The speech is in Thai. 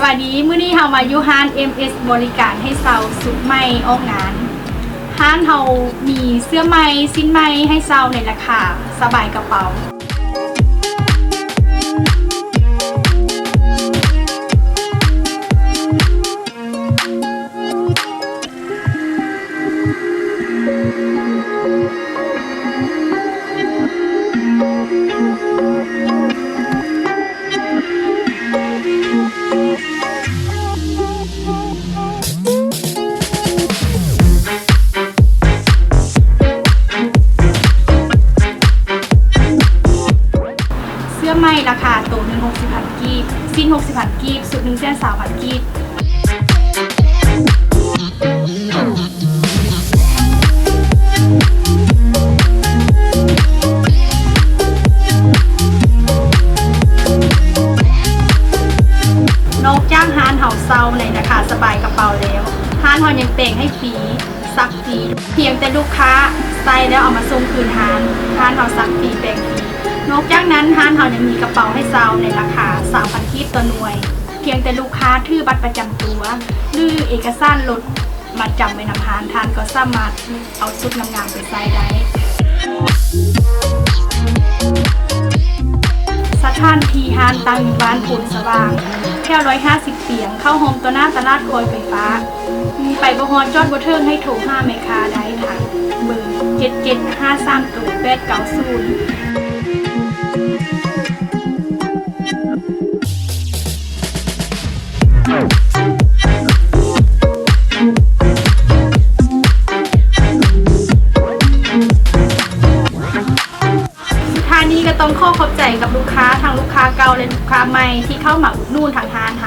วัสดีมื้อนี้เฮามาอยู่ร้าน MS บริการให้เซาสุดใหม่ออกงานร้านเฮามีเสื้อใหม่สิ้นใหม่ให้เซาในราคาสบายกระเป๋าเสื้อใหม่ราคาตัวหนึ่ง60,000 กีบสิ้น60,000 กีบสุด130,000 กีบนอกจากร้านเฮาเซาในราคาสบายกระเป๋าแล้วร้านเฮายังแต่งให้ฟรีซักฟรีเพียงแต่ลูกค้าใส่แล้วเอามาส่งคืนร้านเฮาซักฟรีแปรงฟรีนอกจากนั้นร้านเฮายังมีกระเป๋าให้เซาในราคา 3,000 กีบต่อหน่วยเพียงแต่ลูกค้าถือบัตรประจำตัวหรือเอกสารรถมาจำไว้นำร้านก็สามารถเอาชุดงามๆไปใส่ได้สถานที่ร้านตั้งอยู่บ้านโพนสว่างแค่150เตียงเข้าโฮมตัวหน้าตลาดคอยไฟฟ้าไปบ่ฮอดจอดบ่เทิงให้โทรหาแม่ค้าได้ทางเบอร์77532890นี้ก็ต้องขอบใจกับลูกค้าทางลูกค้าเก่าและลูกค้าใหม่ที่เข้ามาอุดหนุนทางร้านเฮา